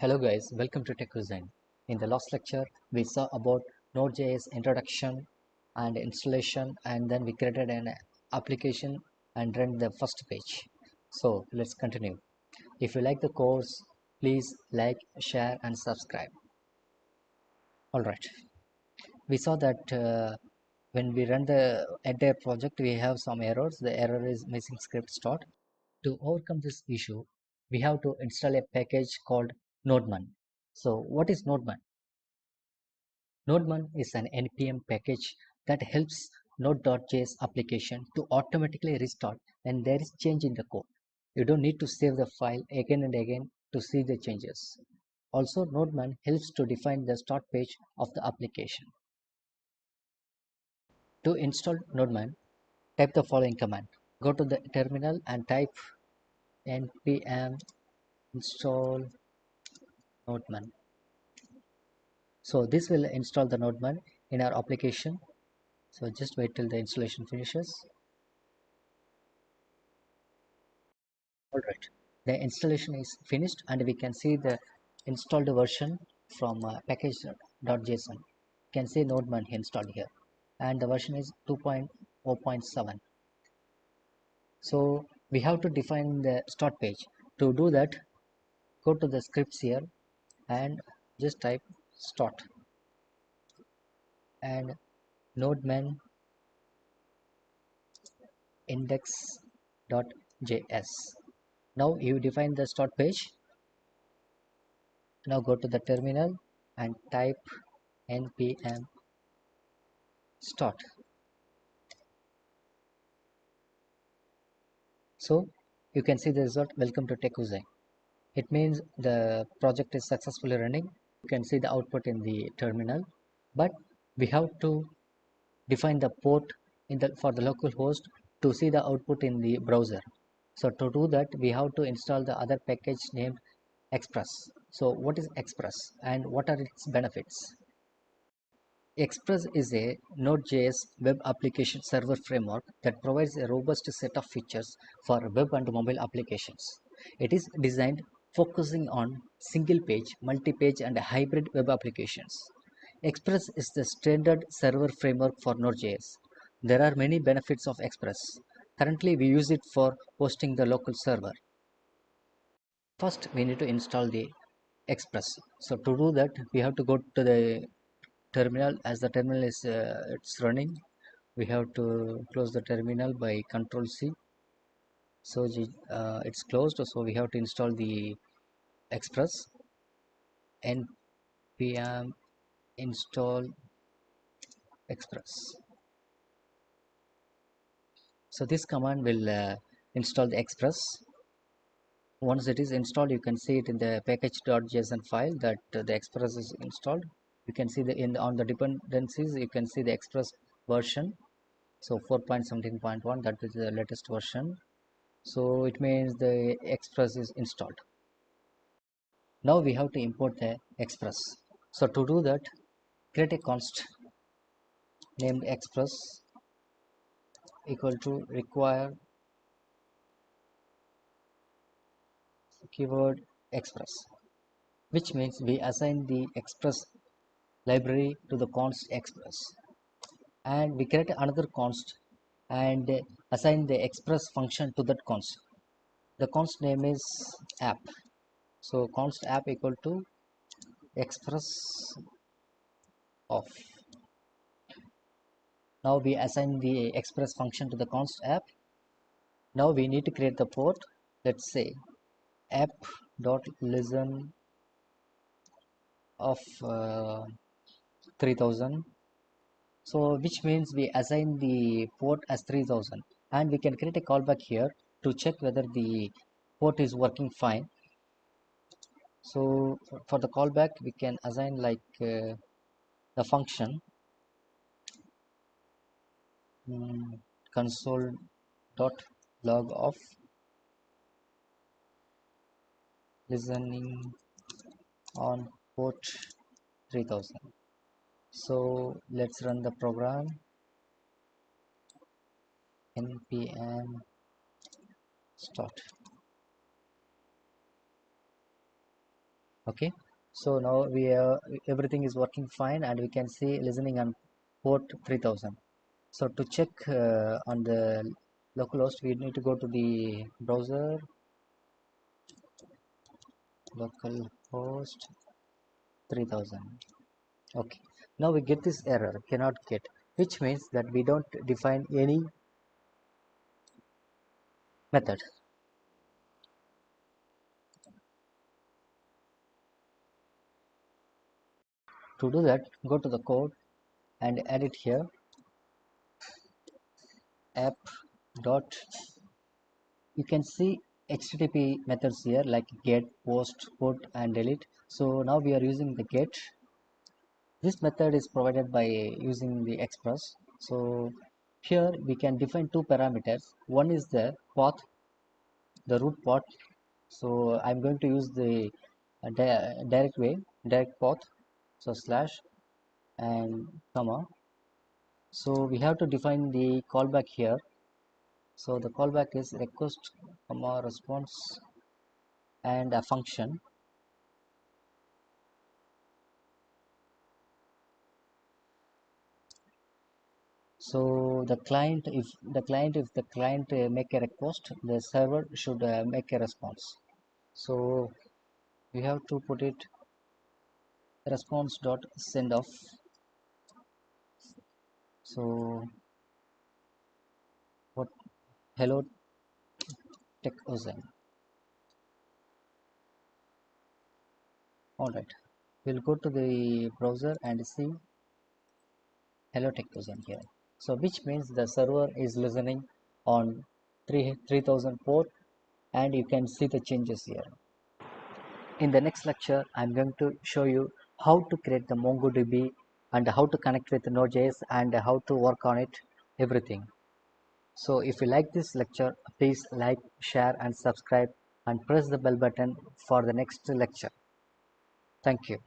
Hello guys, welcome to Tech Cuisine. In the last lecture, we saw about Node.js introduction and installation, and then we created an application and ran the first page. So let's continue. If you like the course, please like, share and subscribe. Alright, we saw that when we run the entire project, we have some errors. The error is missing script start. To overcome this issue, we have to install a package called Nodeman. So what is Nodeman? Nodeman is an NPM package that helps Node.js application to automatically restart when there is change in the code. You don't need to save the file again and again to see the changes. Also, Nodeman helps to define the start page of the application. To install Nodeman, type the following command. Go to the terminal and type npm install Nodeman. So this will install the Nodeman in our application. So just wait till the installation finishes. Alright, the installation is finished and we can see the installed version from package.json. You can see Nodeman installed here and the version is 2.0.7. So we have to define the start page. To do that, go to the scripts here and just type start and Nodeman index.js. Now you define the start page. Now go to the terminal and type npm start. So you can see the result. Welcome to Tech Cuisine. It means the project is successfully running. You can see the output in the terminal, but we have to define the port for the local host to see the output in the browser. So to do that, we have to install the other package named Express. So what is Express and what are its benefits? Express is a Node.js web application server framework that provides a robust set of features for web and mobile applications. It is designed focusing on single-page, multi-page, and hybrid web applications. Express is the standard server framework for Node.js. There are many benefits of Express. Currently, we use it for hosting the local server. First, we need to install the Express. So to do that, we have to go to the terminal. As the terminal is it's running, we have to close the terminal by Control C. So it's closed, so we have to install the Express. npm install Express. So this command will install the Express. Once it is installed, you can see it in the package.json file that the Express is installed. You can see on the dependencies, you can see the Express version. So 4.17.1, that is the latest version. So it means the Express is installed. Now we have to import the Express. So to do that, create a const named Express equal to require keyword Express, which means we assign the Express library to the const Express, and we create another const and assign the Express function to that const. The const name is app. So const app equal to Express of. Now we assign the Express function to the const app. Now we need to create the port. Let's say app.listen of 3000. So which means we assign the port as 3000, and we can create a callback here to check whether the port is working fine. So for the callback, we can assign like the function console.log of listening on port 3000. So let's run the program. npm start. Okay, so now everything is working fine, and we can see listening on port 3000. So to check on the localhost, we need to go to the browser, localhost 3000. Okay, now we get this error, cannot get, which means that we don't define any method. To do that, go to the code and add it here, app dot. You can see HTTP methods here like get, post, put, and delete. So now we are using the get. This method is provided by using the express. So here we can define two parameters. One is the path, the root path. So I'm going to use the direct path. So slash and comma. So we have to define the callback here. So the callback is request comma response and a function. So the client, if the client make a request, the server should make a response. So we have to put it response dot send off. So what, hello tech ozen. All right, we'll go to the browser and see hello tech ozen here. So which means the server is listening on 3000 port, and you can see the changes here. In the next lecture, I'm going to show you how to create the MongoDB and how to connect with Node.js and how to work on it, everything. So if you like this lecture, please like, share and subscribe and press the bell button for the next lecture. Thank you.